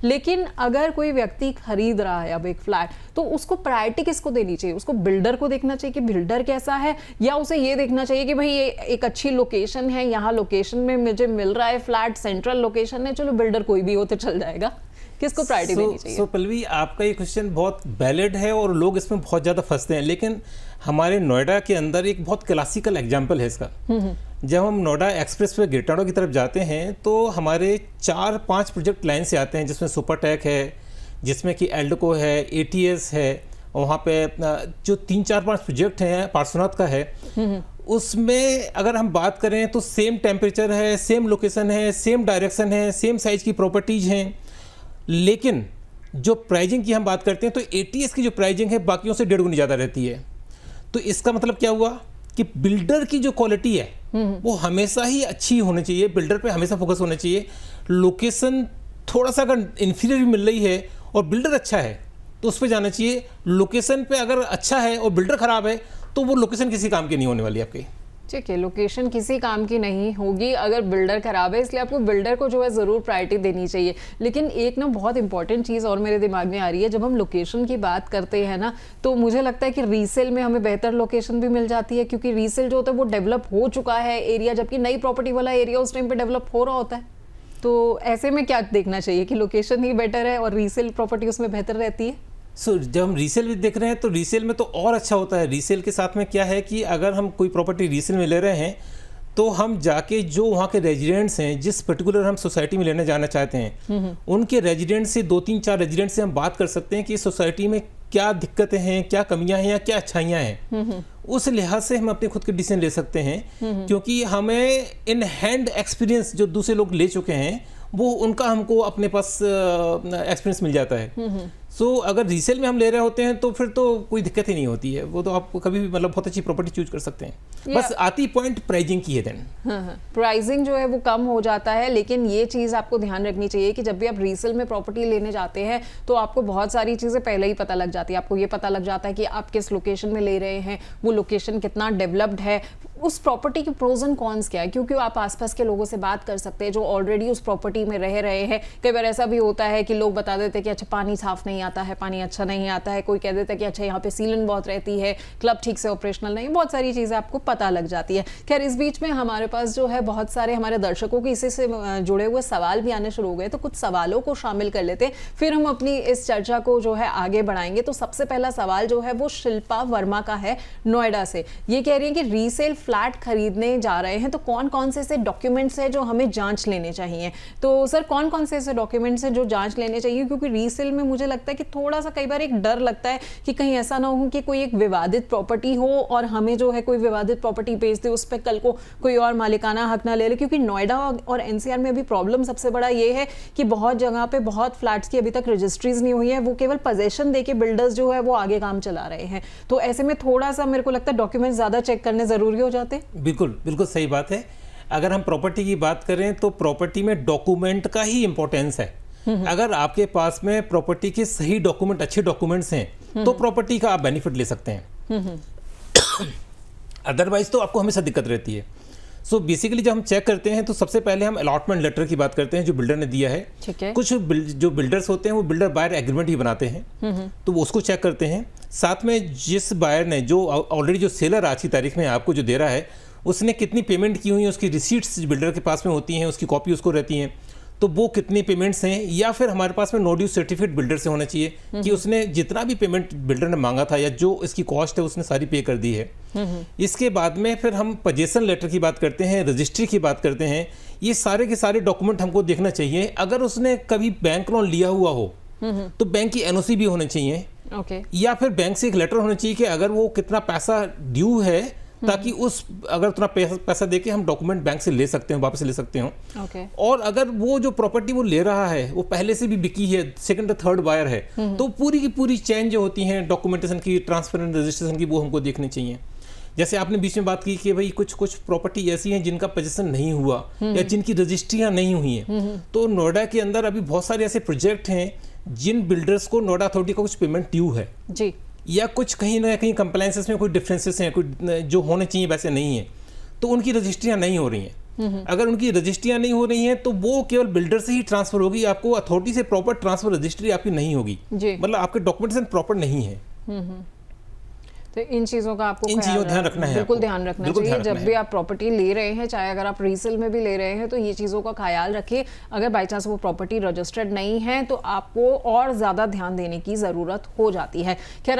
लेकिन अगर कोई व्यक्ति खरीद रहा है अब एक फ्लैट, तो उसको प्रायोरिटी किसको देनी चाहिए? उसको बिल्डर को देखना चाहिए कि बिल्डर कैसा है, या उसे ये देखना चाहिए कि भाई ये एक अच्छी लोकेशन है, यहाँ लोकेशन में मुझे मिल रहा है फ्लैट, सेंट्रल लोकेशन है, चलो बिल्डर कोई भी हो तो चल जाएगा? किसको प्रायोरिटी देनी चाहिए? पल्लवी, आपका ये क्वेश्चन बहुत वैलिड है और लोग इसमें बहुत ज़्यादा फंसते हैं, लेकिन हमारे नोएडा के अंदर एक बहुत क्लासिकल एग्जाम्पल है इसका। जब हम नोएडा एक्सप्रेस वे गेटाडो की तरफ जाते हैं तो हमारे 4-5 प्रोजेक्ट लाइन से आते हैं, जिसमें सुपरटेक है, जिसमें कि एल्डको है, ATS है, और वहाँ पे जो 3-4-5 प्रोजेक्ट हैं, पार्श्वनाथ का है। उसमें अगर हम बात करें तो सेम टेम्परेचर है, सेम लोकेशन है, सेम डायरेक्शन है, सेम साइज की प्रॉपर्टीज हैं, लेकिन जो प्राइजिंग की हम बात करते हैं तो ATS की जो प्राइजिंग है बाकियों से 1.5 गुनी ज़्यादा रहती है। तो इसका मतलब क्या हुआ कि बिल्डर की जो क्वालिटी है वो हमेशा ही अच्छी होनी चाहिए, बिल्डर पे हमेशा फोकस होना चाहिए। लोकेशन थोड़ा सा अगर इन्फीरियर भी मिल रही है और बिल्डर अच्छा है तो उस पर जाना चाहिए। लोकेशन पे अगर अच्छा है और बिल्डर खराब है तो वो लोकेशन किसी काम की नहीं होने वाली आपकी। ठीक है, लोकेशन किसी काम की नहीं होगी अगर बिल्डर खराब है, इसलिए आपको बिल्डर को जो है ज़रूर प्रायोरिटी देनी चाहिए। लेकिन एक ना बहुत इंपॉर्टेंट चीज़ और मेरे दिमाग में आ रही है, जब हम लोकेशन की बात करते हैं ना, तो मुझे लगता है कि रीसेल में हमें बेहतर लोकेशन भी मिल जाती है, क्योंकि रीसेल जो होता है वो डेवलप हो चुका है एरिया, जबकि नई प्रॉपर्टी वाला एरिया उस टाइम पर डेवलप हो रहा होता है। तो ऐसे में क्या देखना चाहिए कि लोकेशन ही बेटर है और रीसेल प्रॉपर्टी उसमें बेहतर रहती है? जब हम रीसेल भी देख रहे हैं तो रीसेल में तो और अच्छा होता है। रीसेल के साथ में क्या है कि अगर हम कोई प्रॉपर्टी रीसेल में ले रहे हैं तो हम जाके जो वहाँ के रेजिडेंट्स हैं, जिस पर्टिकुलर हम सोसाइटी में लेने जाना चाहते हैं, उनके रेजिडेंट से 2-3-4 रेजिडेंट से हम बात कर सकते हैं कि इस सोसाइटी में क्या दिक्कतें हैं, क्या कमियां हैं या क्या अच्छाइयाँ हैं। उस लिहाज से हम अपने खुद के डिसीजन ले सकते हैं, क्योंकि हमें इन हैंड एक्सपीरियंस जो दूसरे लोग ले चुके हैं वो उनका हमको अपने पास एक्सपीरियंस मिल जाता है। अगर रीसेल में हम ले रहे होते हैं तो फिर तो कोई दिक्कत ही नहीं होती है, वो तो आप कभी भी मतलब बहुत अच्छी प्रॉपर्टी चूज कर सकते हैं। बस आती पॉइंट प्राइजिंग की है देन। प्राइसिंग जो है वो कम हो जाता है, लेकिन ये चीज़ आपको ध्यान रखनी चाहिए कि जब भी आप रीसेल में प्रॉपर्टी लेने जाते हैं तो आपको बहुत सारी चीज़ें पहले ही पता लग जाती है। आपको ये पता लग जाता है कि आप किस लोकेशन में ले रहे हैं, वो लोकेशन कितना डेवलप्ड है, उस प्रॉपर्टी के प्रोज एंड कॉन्स क्या है, क्योंकि आप आसपास के लोगों से बात कर सकते हैं जो ऑलरेडी उस प्रॉपर्टी में रह रहे हैं। कई बार ऐसा भी होता है कि लोग बता देते हैं कि अच्छा पानी साफ नहीं आता है, पानी अच्छा नहीं आता है, कोई कह देता है कि अच्छा यहाँ पे सीलन बहुत रहती है, क्लब ठीक से ऑपरेशनल नहीं, बहुत सारी चीज़ें आपको पता लग जाती है। खैर, इस बीच में हमारे पास जो है बहुत सारे हमारे दर्शकों के इसी से जुड़े हुए सवाल भी आने शुरू हो गए, तो कुछ सवालों को शामिल कर लेते हैं, फिर हम अपनी इस चर्चा को जो है आगे बढ़ाएंगे। तो सबसे पहला सवाल जो है वो शिल्पा वर्मा का है नोएडा से। ये कह रही है कि रीसेल फ्लैट खरीदने जा रहे हैं तो कौन कौन से ऐसे डॉक्यूमेंट्स हैं जो हमें जांच लेने चाहिए। तो सर कौन कौन से ऐसे डॉक्यूमेंट्स हैं जो जांच लेने चाहिए, क्योंकि रीसेल में मुझे लगता है कि थोड़ा सा कई बार एक डर लगता है कि कहीं ऐसा ना हो कि कोई एक विवादित प्रॉपर्टी हो और हमें जो है कोई विवादित प्रॉपर्टी बेच दे, उस पर कल को कोई और मालिकाना हक ना ले ले। क्योंकि नोएडा और NCR में अभी प्रॉब्लम सबसे बड़ा ये है कि बहुत जगह पे बहुत फ्लैट्स की अभी तक रजिस्ट्रीज नहीं हुई है, वो केवल पोजेशन देके बिल्डर्स जो है वो आगे काम चला रहे हैं। तो ऐसे में थोड़ा सा मेरे को लगता है डॉक्यूमेंट ज्यादा चेक करने जरूरी हो जाते हैं। बिल्कुल बिल्कुल सही बात है। अगर हम प्रॉपर्टी की बात करें तो प्रॉपर्टी में डॉक्यूमेंट का ही इंपॉर्टेंस है। अगर आपके पास में प्रॉपर्टी के सही डॉक्यूमेंट, अच्छे डॉक्यूमेंट्स हैं तो प्रॉपर्टी का आप बेनिफिट ले सकते हैं, अदरवाइज तो आपको हमेशा दिक्कत रहती है। बेसिकली जब हम चेक करते हैं तो सबसे पहले हम अलॉटमेंट लेटर की बात करते हैं जो बिल्डर ने दिया है। कुछ जो बिल्डर्स होते हैं वो बिल्डर बायर एग्रीमेंट ही बनाते हैं, तो वो उसको चेक करते हैं। साथ में जिस बायर ने जो ऑलरेडी जो सेलर आज की तारीख में आपको जो दे रहा है उसने कितनी पेमेंट की हुई है, उसकी रिसीट्स बिल्डर के पास में होती हैं, उसकी कॉपी उसको रहती हैं, तो वो कितनी पेमेंट्स हैं। या फिर हमारे पास में नो ड्यू सर्टिफिकेट बिल्डर से होना चाहिए कि उसने जितना भी पेमेंट बिल्डर ने मांगा था या जो इसकी कॉस्ट है उसने सारी पे कर दी है। इसके बाद में फिर हम पोजेशन लेटर की बात करते हैं, रजिस्ट्री की बात करते हैं। ये सारे के सारे डॉक्यूमेंट हमको देखना चाहिए। अगर उसने कभी बैंक लोन लिया हुआ हो तो बैंक की NOC भी होनी चाहिए, या फिर बैंक से एक लेटर होना चाहिए कि अगर वो कितना पैसा ड्यू है, ताकि उस अगर उतना पैसा देके हम डॉक्यूमेंट बैंक से ले सकते हैं, वापस ले सकते हो। और अगर वो जो प्रॉपर्टी वो ले रहा है वो पहले से भी बिकी है, सेकंड या थर्ड बायर है, तो पूरी की पूरी चेंज जो होती हैं डॉक्यूमेंटेशन की, ट्रांसफर एंड रजिस्ट्रेशन की, वो हमको देखनी चाहिए। जैसे आपने बीच में बात की कि भाई कुछ प्रॉपर्टी ऐसी हैं जिनका पोजीशन नहीं हुआ या जिनकी रजिस्ट्रियां नहीं हुई हैं, तो नोएडा के अंदर अभी बहुत सारे ऐसे प्रोजेक्ट हैं जिन बिल्डर्स को नोएडा अथॉरिटी का कुछ पेमेंट ड्यू है जी, या कुछ कहीं ना कहीं कंप्लायंसेस में कोई डिफरेंसेस हैं, कोई जो होने चाहिए वैसे नहीं है, तो उनकी रजिस्ट्रियां नहीं हो रही हैं। अगर उनकी रजिस्ट्रियां नहीं हो रही हैं तो वो केवल बिल्डर से ही ट्रांसफर होगी, आपको अथॉरिटी से प्रॉपर ट्रांसफर रजिस्ट्री आपकी नहीं होगी, मतलब आपके डॉक्यूमेंटेशन प्रॉपर नहीं है। तो इन चीज़ों का आपको ध्यान रखना है, बिल्कुल ध्यान रखना चाहिए जब भी आप प्रॉपर्टी ले रहे हैं, चाहे अगर आप रीसेल में भी ले रहे हैं तो ये चीज़ों का ख्याल रखिए। अगर बाई चांस वो प्रॉपर्टी रजिस्टर्ड नहीं है तो आपको और ज़्यादा ध्यान देने की ज़रूरत हो जाती है। खैर